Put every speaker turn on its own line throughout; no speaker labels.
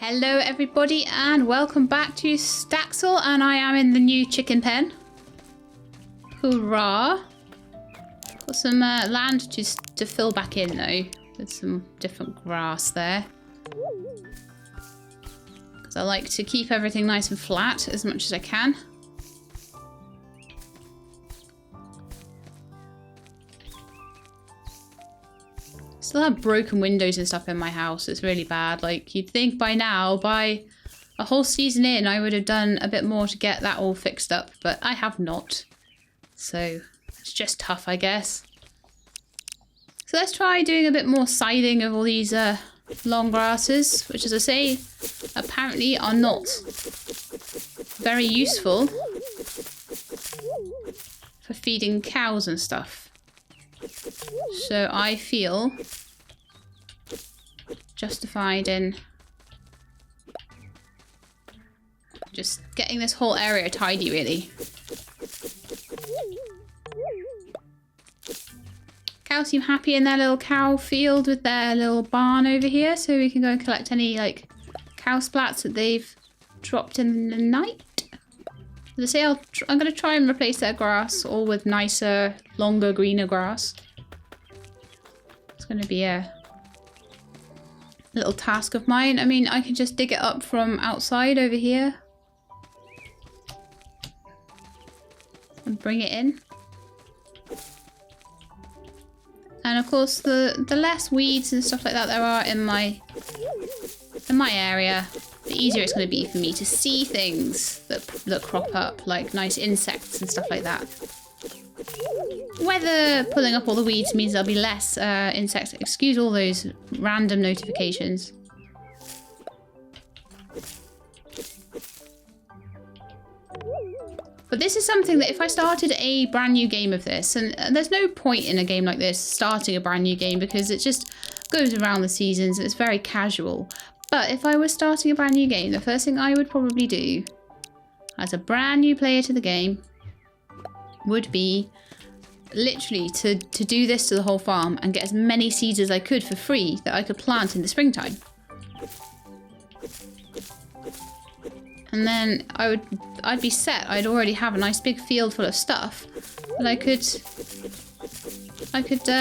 Hello everybody and welcome back to Staxel, and I am in the new chicken pen. Hurrah! Got some land to fill back in though, with some different grass there. Because I like to keep everything nice and flat as much as I can. Still have broken windows and stuff in my house. It's really bad. Like, you'd think by now, by a whole season in, I would have done a bit more to get that all fixed up, but I have not. So it's just tough, I guess. So let's try doing a bit more siding of all these long grasses, which, as I say, apparently are not very useful for feeding cows and stuff. So I feel justified in just getting this whole area tidy, really. Cows seem happy in their little cow field with their little barn over here, so we can go and collect any like cow splats that they've dropped in the night. As I say, I'm going to try and replace their grass all with nicer, longer, greener grass. It's going to be a little task of mine. I mean, I can just dig it up from outside over here and bring it in. And of course, the less weeds and stuff like that there are in my area, the easier it's going to be for me to see things that crop up, like nice insects and stuff like that. Whether pulling up all the weeds means there'll be less insects, excuse all those random notifications. But this is something that if I started a brand new game of this, and there's no point in a game like this starting a brand new game because it just goes around the seasons and it's very casual. But if I was starting a brand new game, the first thing I would probably do as a brand new player to the game would be literally to do this to the whole farm and get as many seeds as I could for free that I could plant in the springtime. And then I'd be set. I'd already have a nice big field full of stuff that I could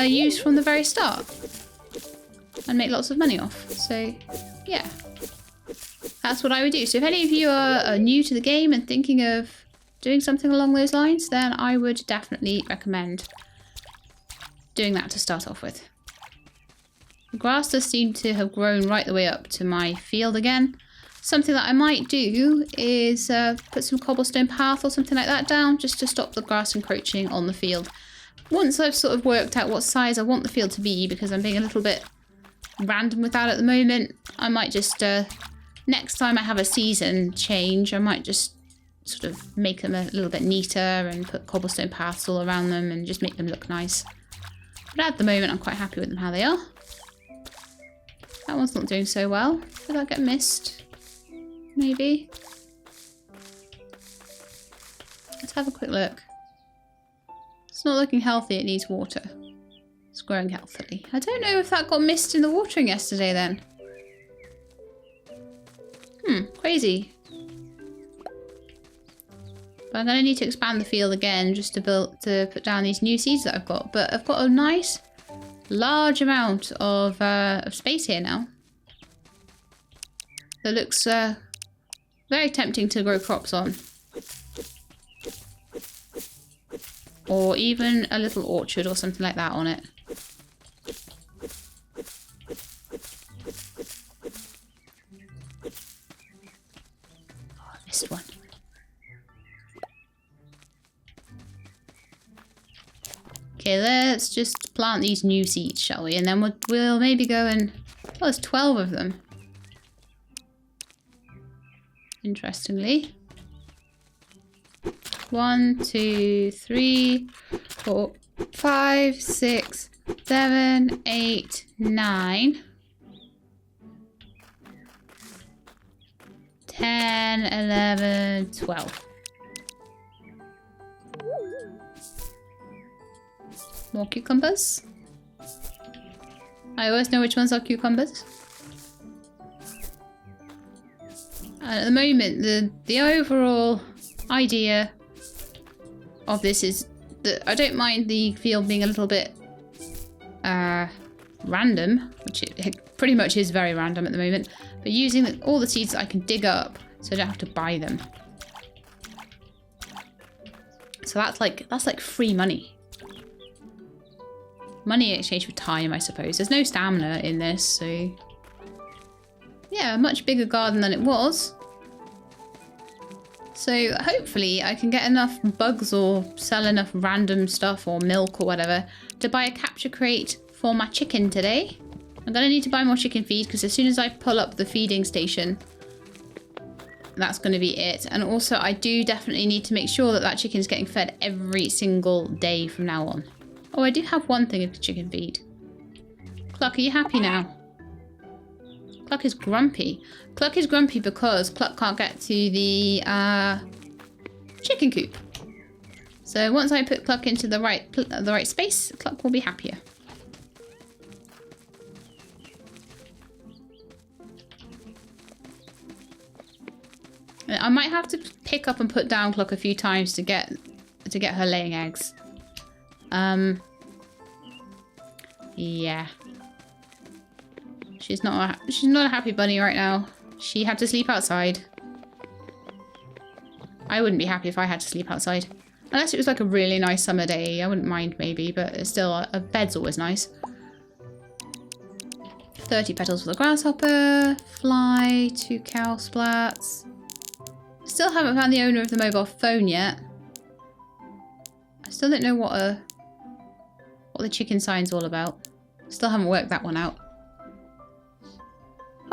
use from the very start and make lots of money off. So yeah, that's what I would do. So if any of you are new to the game and thinking of doing something along those lines, then I would definitely recommend doing that to start off with. The grass does seem to have grown right the way up to my field again. Something that I might do is put some cobblestone path or something like that down just to stop the grass encroaching on the field. Once I've sort of worked out what size I want the field to be, because I'm being a little bit random with that at the moment, I might just, next time I have a season change, I might just sort of make them a little bit neater and put cobblestone paths all around them and just make them look nice. But at the moment I'm quite happy with them how they are. That one's not doing so well. Did that get missed? Maybe. Let's have a quick look. It's not looking healthy, it needs water. It's growing healthily. I don't know if that got missed in the watering yesterday then. Crazy. But I'm going to need to expand the field again just to put down these new seeds that I've got. But I've got a nice large amount of space here now. That looks very tempting to grow crops on. Or even a little orchard or something like that on it. Oh, I missed one. Okay, let's just plant these new seeds, shall we? And then we'll maybe go and... Oh, there's 12 of them. Interestingly. 1, 2, 3, 4, 5, 6, 7, 8, 9, 10, 11, 12. More cucumbers. I always know which ones are cucumbers. And at the moment, the overall idea of this is that I don't mind the field being a little bit random, which it pretty much is very random at the moment, but using all the seeds that I can dig up so I don't have to buy them. So that's like free money. Money in exchange for time, I suppose. There's no stamina in this, so yeah, a much bigger garden than it was. So hopefully I can get enough bugs or sell enough random stuff or milk or whatever to buy a capture crate for my chicken today. I'm going to need to buy more chicken feed because as soon as I pull up the feeding station, that's going to be it. And also I do definitely need to make sure that that chicken is getting fed every single day from now on. Oh, I do have one thing of chicken feed. Cluck, are you happy now? Cluck is grumpy. Cluck is grumpy because Cluck can't get to the chicken coop. So once I put Cluck into the right space, Cluck will be happier. I might have to pick up and put down Cluck a few times to get her laying eggs. Yeah. She's not a happy bunny right now. She had to sleep outside. I wouldn't be happy if I had to sleep outside. Unless it was like a really nice summer day. I wouldn't mind maybe, but it's still a bed's always nice. 30 petals for the grasshopper. Fly, 2 cow splats. Still haven't found the owner of the mobile phone yet. I still don't know what the chicken sign's all about. Still haven't worked that one out.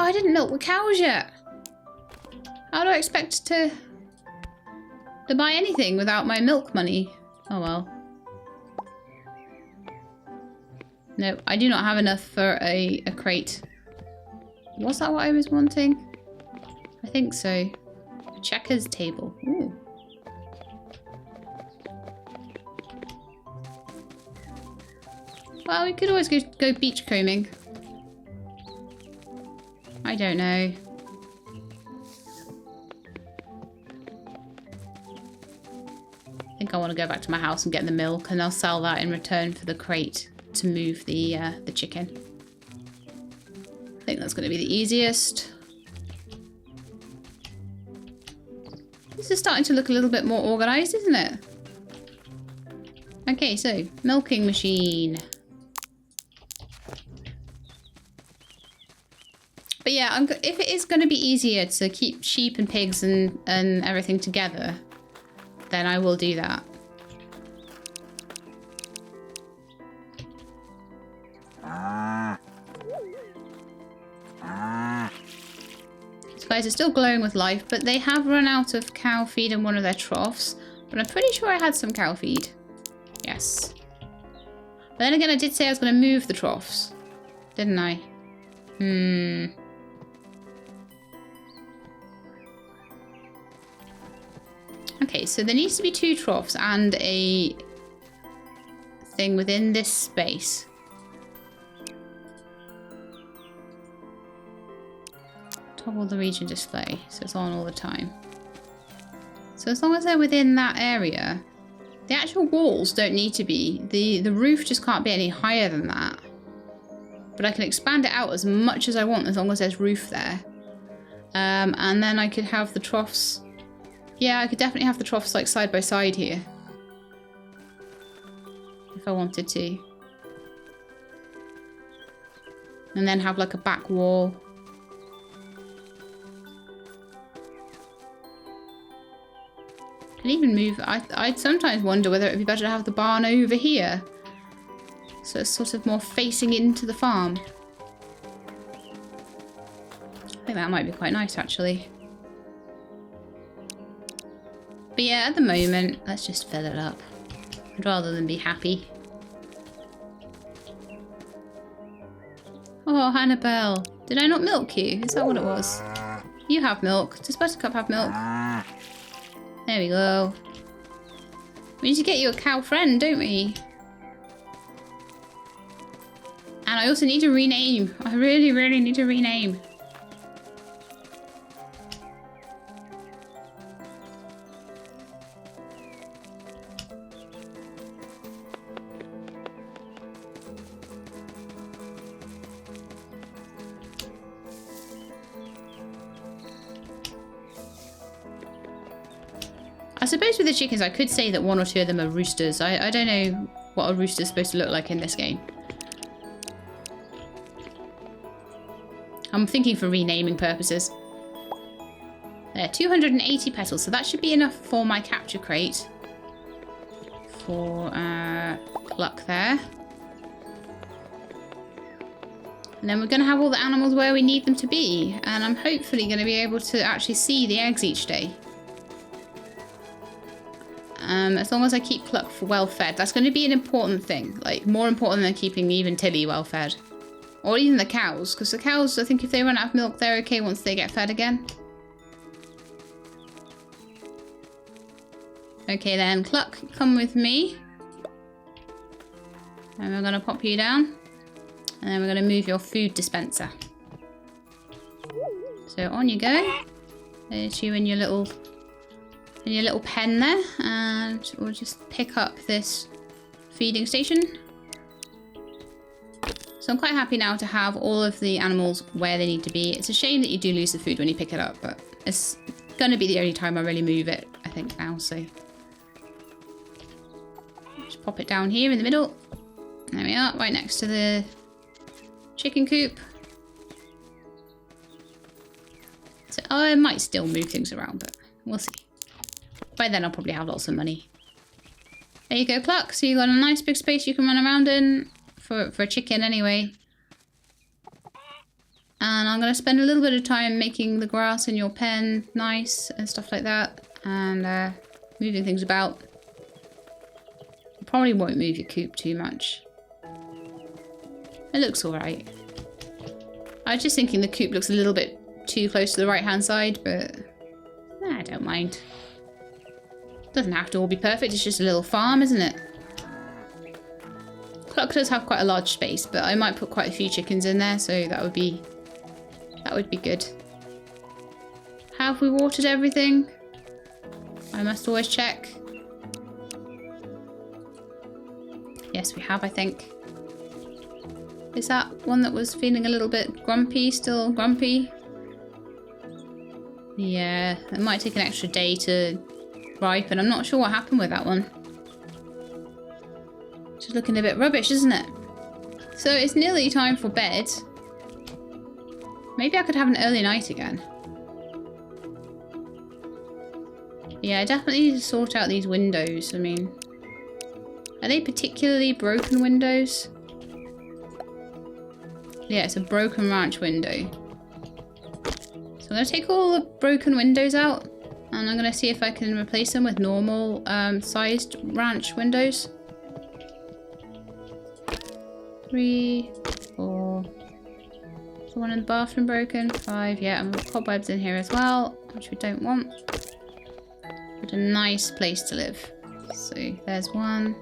Oh, I didn't milk the cows yet. How do I expect to buy anything without my milk money? Oh well. No, I do not have enough for a crate. Was that what I was wanting? I think so. A checkers table. Ooh. Well, we could always go beach combing. I don't know. I think I want to go back to my house and get the milk, and I'll sell that in return for the crate to move the chicken. I think that's going to be the easiest. This is starting to look a little bit more organised, isn't it? Okay, so milking machine. But yeah, if it is going to be easier to keep sheep and pigs and everything together, then I will do that. These guys are still glowing with life, but they have run out of cow feed in one of their troughs. But I'm pretty sure I had some cow feed. Yes. But then again, I did say I was going to move the troughs, didn't I? Okay, so there needs to be 2 troughs and a thing within this space. Toggle the region display, so it's on all the time. So as long as they're within that area, the actual walls don't need to be. The roof just can't be any higher than that. But I can expand it out as much as I want as long as there's roof there. And then I could have the troughs. Yeah, I could definitely have the troughs like side by side here. If I wanted to. And then have like a back wall. Can even move. I'd sometimes wonder whether it'd be better to have the barn over here. So it's sort of more facing into the farm. I think that might be quite nice actually. But yeah, at the moment, let's just fill it up. I'd rather than be happy. Oh, Hannibal. Did I not milk you? Is that what it was? You have milk. Does Buttercup have milk? There we go. We need to get you a cow friend, don't we? And I also need to rename. I really, really need to rename. suppose with the chickens, I could say that 1 or 2 of them are roosters. I don't know what a rooster is supposed to look like in this game. I'm thinking for renaming purposes. There, 280 petals, so that should be enough for my capture crate. For Cluck there. And then we're going to have all the animals where we need them to be. And I'm hopefully going to be able to actually see the eggs each day. As long as I keep Cluck well fed. That's going to be an important thing. Like, more important than keeping even Tilly well fed. Or even the cows. Because the cows, I think if they run out of milk, they're okay once they get fed again. Okay then, Cluck, come with me. And we're going to pop you down. And then we're going to move your food dispenser. So on you go. There's you in your little pen there. And we'll just pick up this feeding station. So I'm quite happy now to have all of the animals where they need to be. It's a shame that you do lose the food when you pick it up, but it's going to be the only time I really move it, I think, now. So just pop it down here in the middle. There we are, right next to the chicken coop. So I might still move things around, but we'll see. By then I'll probably have lots of money. There you go, Cluck. So you've got a nice big space you can run around in for a chicken anyway. And I'm going to spend a little bit of time making the grass in your pen nice and stuff like that. And moving things about. You probably won't move your coop too much. It looks alright. I was just thinking the coop looks a little bit too close to the right hand side, but I don't mind. Doesn't have to all be perfect, it's just a little farm, isn't it? Cluck does have quite a large space, but I might put quite a few chickens in there, so that would be good. Have we watered everything? I must always check. Yes, we have, I think. Is that one that was feeling a little bit grumpy, still grumpy? Yeah, it might take an extra day to ripen. I'm not sure what happened with that one. Just looking a bit rubbish, isn't it? So it's nearly time for bed. Maybe I could have an early night again. Yeah, I definitely need to sort out these windows. I mean, are they particularly broken windows? Yeah, it's a broken ranch window. So I'm going to take all the broken windows out. And I'm going to see if I can replace them with normal sized ranch windows. 3, 4. Is the one in the bathroom broken? 5. Yeah, and we've got cobwebs in here as well, which we don't want. But a nice place to live. So there's one.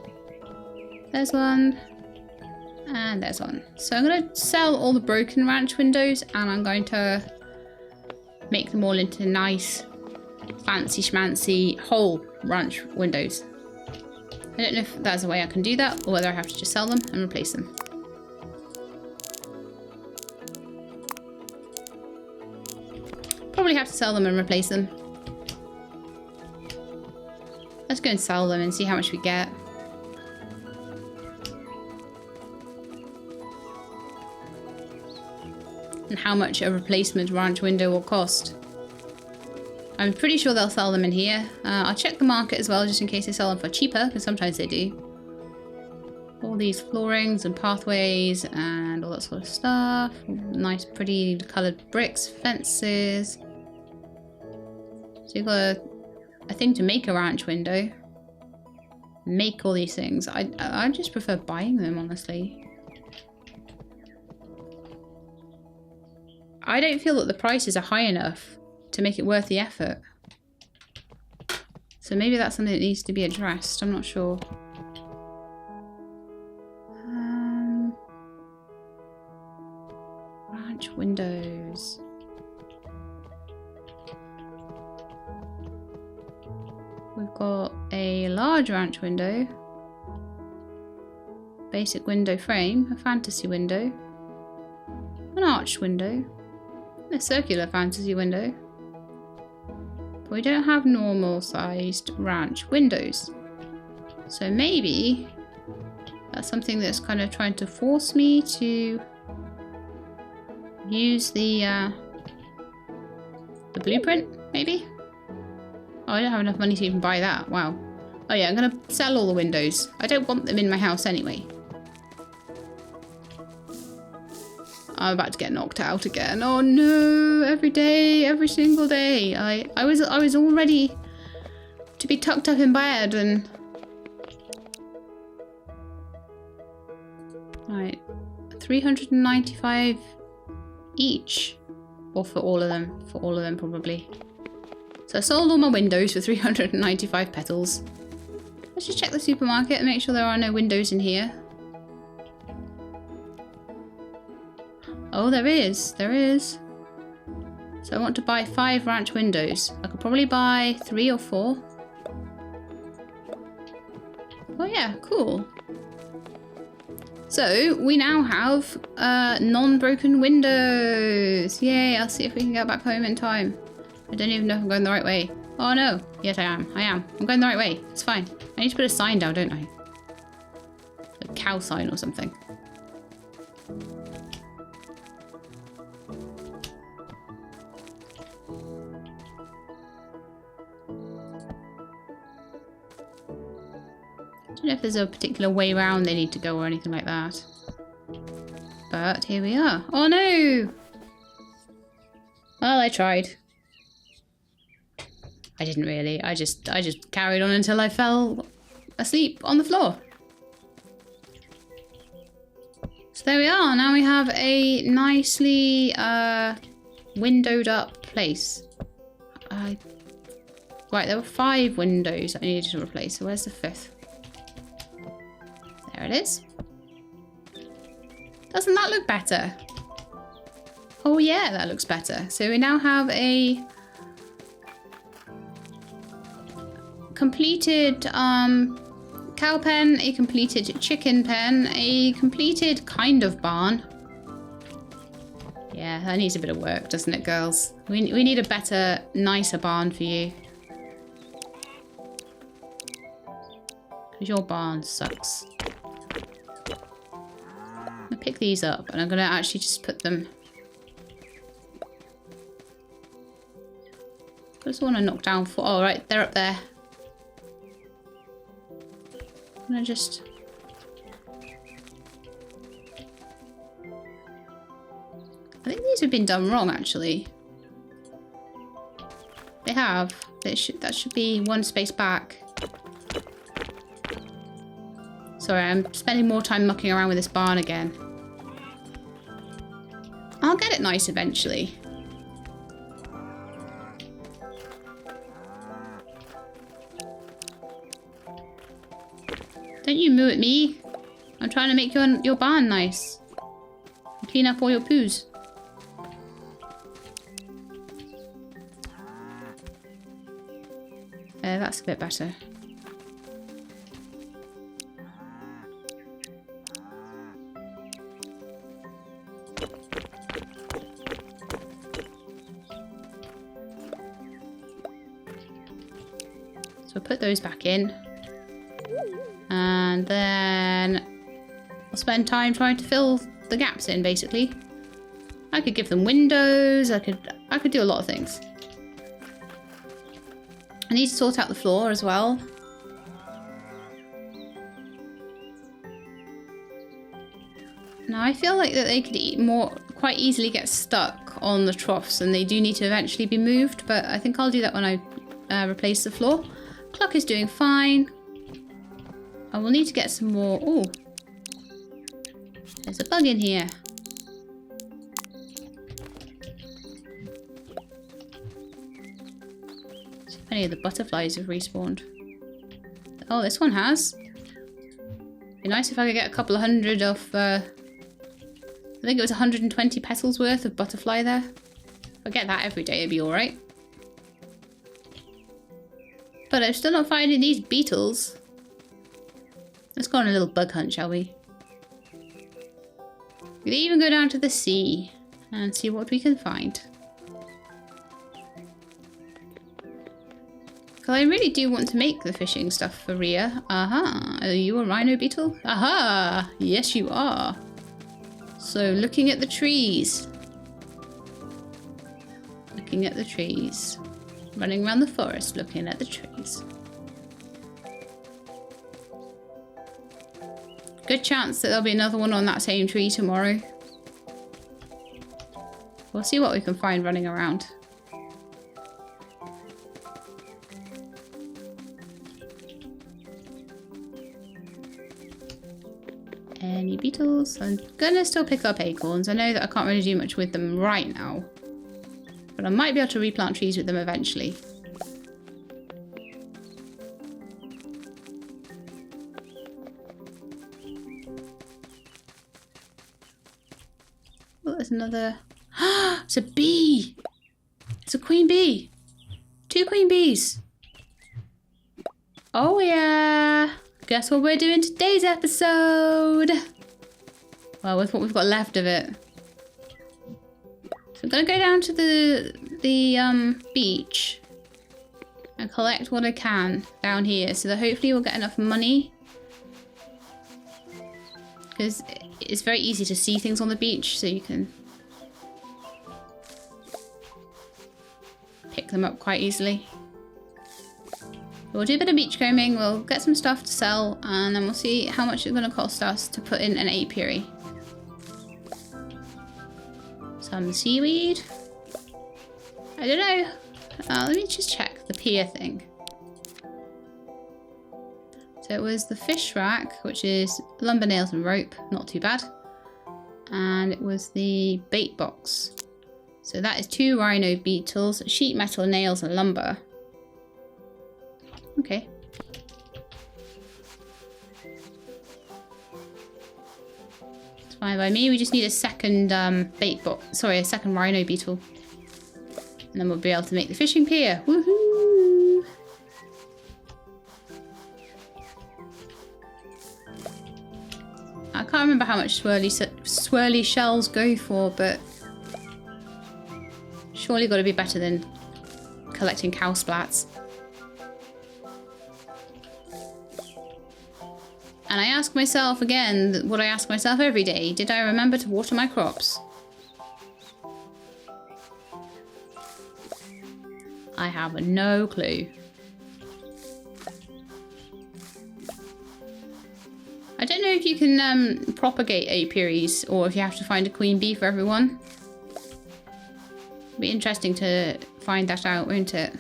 There's one. And there's one. So I'm going to sell all the broken ranch windows and I'm going to make them all into nice fancy schmancy whole ranch windows. I don't know if that's a way I can do that or whether I have to just sell them and replace them. Probably have to sell them and replace them. Let's go and sell them and see how much we get. And how much a replacement ranch window will cost. I'm pretty sure they'll sell them in here. I'll check the market as well just in case they sell them for cheaper, because sometimes they do. All these floorings and pathways and all that sort of stuff. Nice pretty coloured bricks, fences. So you've got a thing to make a ranch window. Make all these things. I just prefer buying them, honestly. I don't feel that the prices are high enough to make it worth the effort. So maybe that's something that needs to be addressed. I'm not sure. Ranch windows. We've got a large ranch window. Basic window frame. A fantasy window. An arched window. A circular fantasy window. But we don't have normal sized ranch windows. So maybe that's something that's kind of trying to force me to use the blueprint, maybe? Oh, I don't have enough money to even buy that. Wow. Oh yeah, I'm gonna sell all the windows. I don't want them in my house anyway. I'm about to get knocked out again. Oh no, every day, every single day. I was all ready to be tucked up in bed and... Right, 395 each. Or for all of them. For all of them, probably. So I sold all my windows for 395 petals. Let's just check the supermarket and make sure there are no windows in here. Oh, there is. There is. So I want to buy 5 ranch windows. I could probably buy 3 or 4. Oh yeah, cool. So we now have non-broken windows. Yay, I'll see if we can get back home in time. I don't even know if I'm going the right way. Oh no. Yes, I am. I'm going the right way. It's fine. I need to put a sign down, don't I? A cow sign or something. I don't know if there's a particular way around they need to go or anything like that. But here we are. Oh no! Well, I tried. I didn't really. I just carried on until I fell asleep on the floor. So there we are. Now we have a nicely windowed up place. Right, there were 5 windows that I needed to replace. So where's the 5th? There it is. Doesn't that look better? Oh yeah, that looks better. So we now have a completed cow pen, a completed chicken pen, a completed kind of barn. Yeah, that needs a bit of work, doesn't it, girls? We need a better, nicer barn for you. Because your barn sucks. I'm gonna pick these up and I'm gonna actually just put them... I just want to knock down 4. Oh, right, they're up there. I'm gonna just... I think these have been done wrong, actually. They have. That should be 1 space back. Sorry, I'm spending more time mucking around with this barn again. I'll get it nice eventually. Don't you moo at me. I'm trying to make your barn nice. And clean up all your poos. That's a bit better. So I'll put those back in. And then I'll spend time trying to fill the gaps in, basically. I could give them windows, I could do a lot of things. I need to sort out the floor as well. Now I feel like that they could quite easily get stuck on the troughs and they do need to eventually be moved, but I think I'll do that when I replace the floor. Cluck is doing fine. I will need to get some more. Oh, there's a bug in here. See if any of the butterflies have respawned. Oh, this one has. Be nice if I could get a couple of hundred of. I think it was 120 petals worth of butterfly there. If I get that every day, it'd be all right. But I'm still not finding these beetles. Let's go on a little bug hunt, shall we? We could even go down to the sea and see what we can find. Because I really do want to make the fishing stuff for Rhea. Aha. Are you a rhino beetle? Aha. Yes, you are. So, looking at the trees. Looking at the trees. Running around the forest, looking at the trees. Good chance that there'll be another one on that same tree tomorrow. We'll see what we can find running around. Any beetles? I'm gonna still pick up acorns. I know that I can't really do much with them right now. But I might be able to replant trees with them eventually. Oh, there's another... It's a bee! It's a queen bee! 2 queen bees! Oh yeah! Guess what we're doing today's episode? Well, with what we've got left of it. So I'm gonna go down to the beach and collect what I can down here, so that hopefully we'll get enough money. Because it's very easy to see things on the beach, so you can pick them up quite easily. We'll do a bit of beach combing, we'll get some stuff to sell, and then we'll see how much it's going to cost us to put in an apiary. Some seaweed. I don't know. Let me just check the pier thing. So it was the fish rack, which is lumber, nails and rope. Not too bad. And it was the bait box. So that is 2 rhino beetles, sheet metal, nails and lumber. Okay. It's fine by me. We just need a second bait box. Sorry, a second rhino beetle. And then we'll be able to make the fishing pier. Woohoo! I can't remember how much swirly shells go for, but surely got to be better than collecting cow splats. And I ask myself again what I ask myself every day. Did I remember to water my crops? I have no clue. I don't know if you can propagate apiaries or if you have to find a queen bee for everyone. It'll be interesting to find that out, won't it?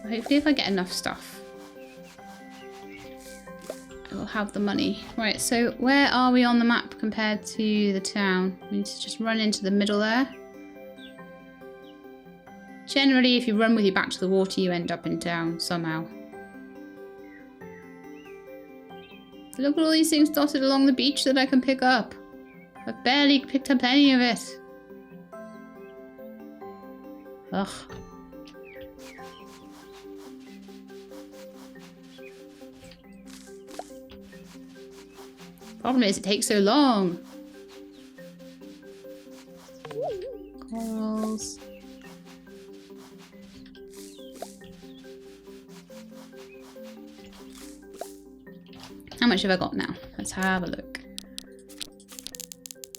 Hopefully if I get enough stuff, I will have the money. Right, so where are we on the map compared to the town? We need to just run into the middle there. Generally, if you run with your back to the water, you end up in town somehow. Look at all these things dotted along the beach that I can pick up. I've barely picked up any of it. Ugh. Problem is, it takes so long. Corals. How much have I got now? Let's have a look.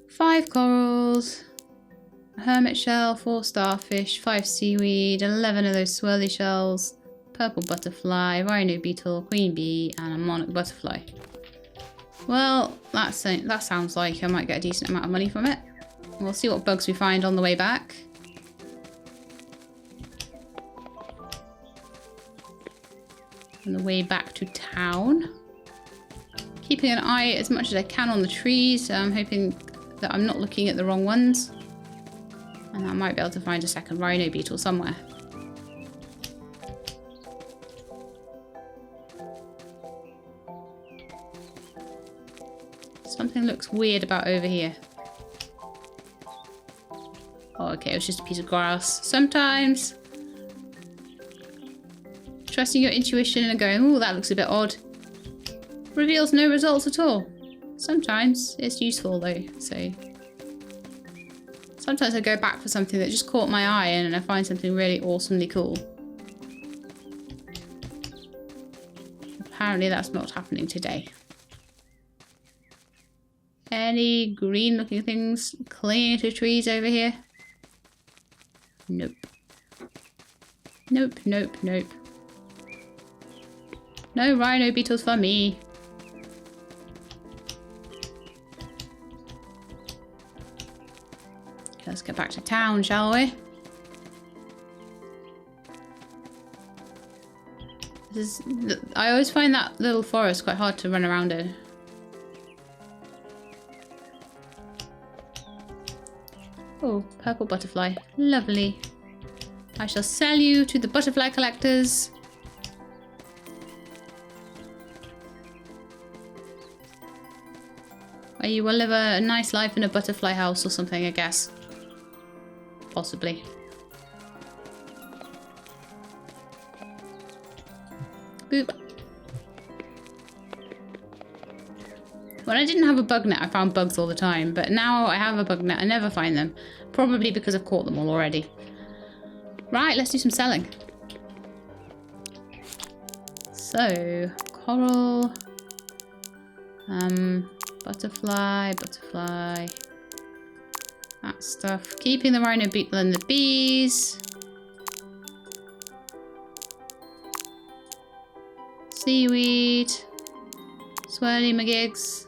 5 corals, a hermit shell, 4 starfish, 5 seaweed, 11 of those swirly shells, purple butterfly, rhino beetle, queen bee, and a monarch butterfly. Well, that sounds like I might get a decent amount of money from it. We'll see what bugs we find on the way back. On the way back to town. Keeping an eye as much as I can on the trees. I'm hoping that I'm not looking at the wrong ones. And I might be able to find a second rhino beetle somewhere. Something looks weird about over here. Oh, okay, it was just a piece of grass. Sometimes trusting your intuition and going, oh, that looks a bit odd, reveals no results at all. Sometimes it's useful though, so sometimes Sometimes I go back for something that just caught my eye and I find something really awesomely cool. Apparently that's not happening today. Any green looking things clinging to trees over here? Nope. Nope, nope, nope. No rhino beetles for me. Let's get back to town, shall we? I always find that little forest quite hard to run around in. Oh, purple butterfly. Lovely. I shall sell you to the butterfly collectors. Where you will live a nice life in a butterfly house or something, I guess. Possibly. Boop. When I didn't have a bug net, I found bugs all the time, but now I have a bug net, I never find them. Probably because I've caught them all already. Right, let's do some selling. So, coral, butterfly, that stuff. Keeping the rhino beetle and the bees. Seaweed, swirly magigs.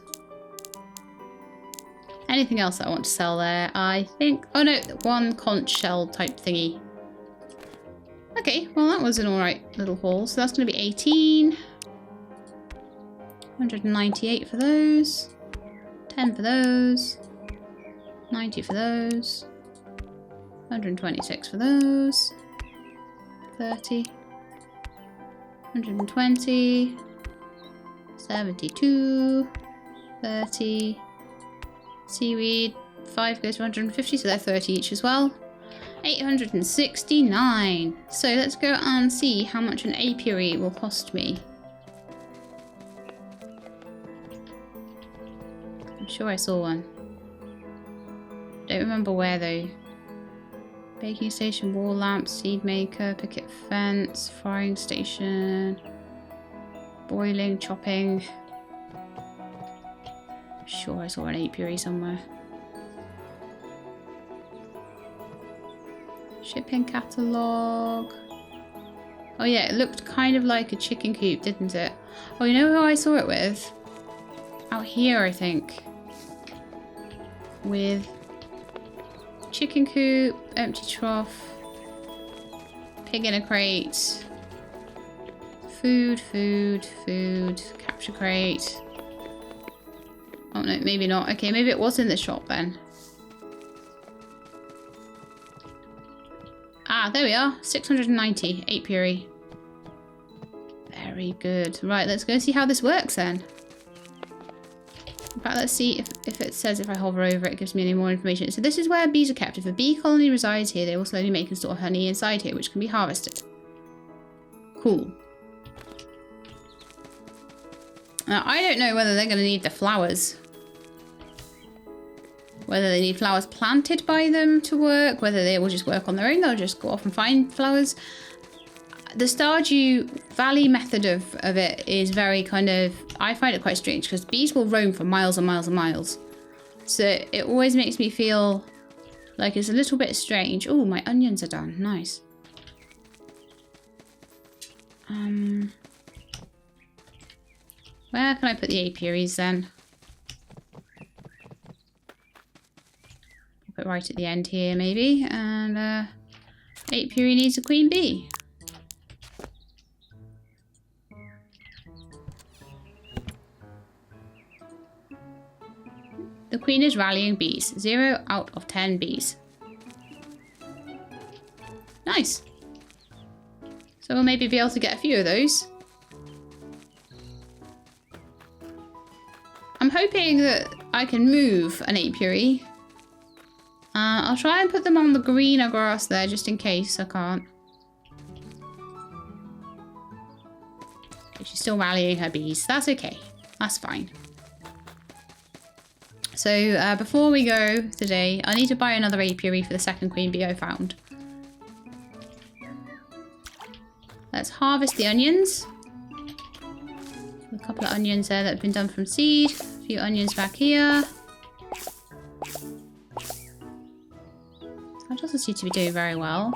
Anything else that I want to sell there? I think, oh no, one conch shell type thingy. Okay, well that was an alright little haul. So that's going to be 18. 198 for those. 10 for those. 90 for those. 126 for those. 30. 120. 72. 30. Seaweed. 5 goes to 150, so they're 30 each as well. 869. So let's go and see how much an apiary will cost me. I'm sure I saw one. Don't remember where though. Baking station, wall lamp, seed maker, picket fence, frying station, boiling, chopping. I'm sure I saw an apiary somewhere. Shipping catalogue. Oh yeah, it looked kind of like a chicken coop, didn't it? Oh, you know who I saw it with? Out here, I think. With chicken coop, empty trough, pig in a crate, food, capture crate. Oh no, maybe not. Okay, maybe it was in the shop then. Ah, there we are. 690 apiary. Very good. Right, let's go see how this works then. In fact, let's see if it says if I hover over it gives me any more information. So this is where bees are kept. If a bee colony resides here, they will slowly make and store honey inside here, which can be harvested. Cool. Now, I don't know whether they're going to need the flowers. Whether they need flowers planted by them to work, whether they will just work on their own, they'll just go off and find flowers. The Stardew Valley method of it is very kind of, I find it quite strange because bees will roam for miles and miles and miles. So it always makes me feel like it's a little bit strange. Oh, my onions are done. Nice. Where can I put the apiaries then? Put it right at the end here maybe. And apiary needs a queen bee. The queen is rallying bees. 0 out of 10 bees. Nice. So we'll maybe be able to get a few of those. I'm hoping that I can move an apiary. I'll try and put them on the greener grass there just in case I can't. Okay, she's still rallying her bees. That's okay. That's fine. So before we go today, I need to buy another apiary for the second queen bee I found. Let's harvest the onions. A couple of onions there that have been done from seed. A few onions back here. That doesn't seem to be doing very well.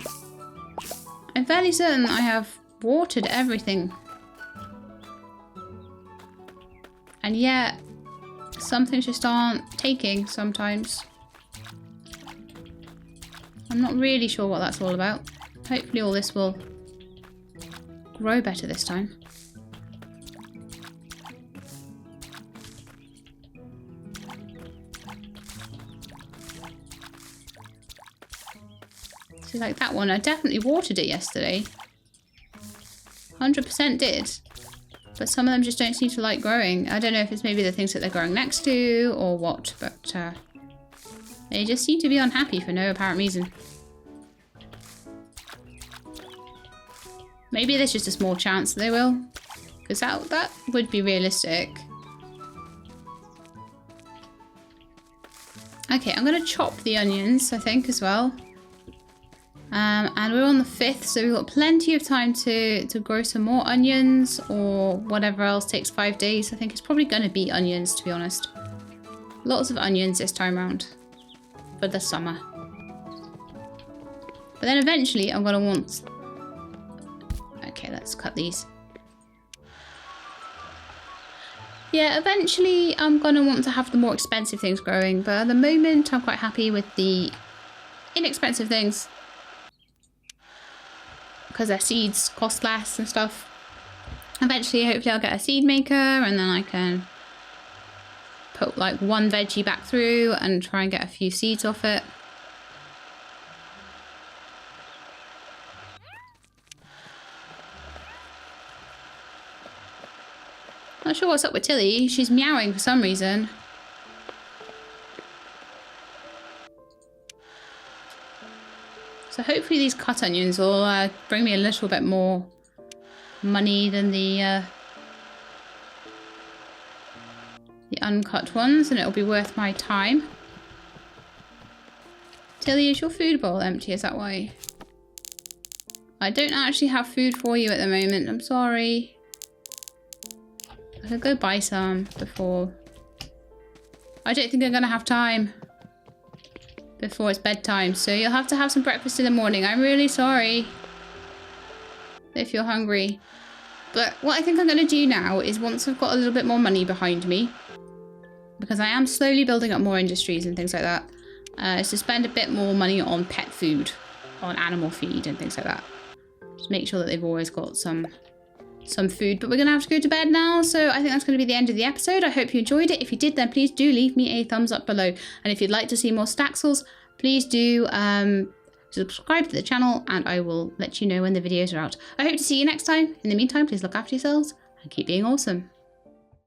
I'm fairly certain I have watered everything. And yet, some things just aren't taking sometimes. I'm not really sure what that's all about. Hopefully all this will grow better this time. So like that one, I definitely watered it yesterday. 100% did. But some of them just don't seem to like growing. I don't know if it's maybe the things that they're growing next to or what, but they just seem to be unhappy for no apparent reason. Maybe there's just a small chance they will, because that would be realistic. Okay, I'm going to chop the onions, I think, as well. And we're on the 5th, so we've got plenty of time to grow some more onions or whatever else takes 5 days. I think it's probably going to be onions, to be honest. Lots of onions this time around for the summer. But then eventually I'm going to want... Okay, let's cut these. Yeah, eventually I'm going to want to have the more expensive things growing, but at the moment I'm quite happy with the inexpensive things. Because their seeds cost less and stuff. Eventually, hopefully I'll get a seed maker and then I can put like one veggie back through and try and get a few seeds off it. Not sure what's up with Tilly. She's meowing for some reason. So hopefully these cut onions will bring me a little bit more money than the uncut ones, and it'll be worth my time. Tilly, is your food bowl empty? Is that why? I don't actually have food for you at the moment. I'm sorry. I could go buy some before. I don't think I'm going to have time before it's bedtime, so you'll have to have some breakfast in the morning. I'm really sorry if you're hungry. But what I think I'm going to do now is, once I've got a little bit more money behind me, because I am slowly building up more industries and things like that, is to spend a bit more money on pet food, on animal feed and things like that. Just make sure that they've always got some food. But we're going to have to go to bed now, so I think that's going to be the end of the episode. I hope you enjoyed it. If you did, then please do leave me a thumbs up below. And if you'd like to see more Staxels, please do subscribe to the channel, and I will let you know when the videos are out. I hope to see you next time. In the meantime, please look after yourselves and keep being awesome.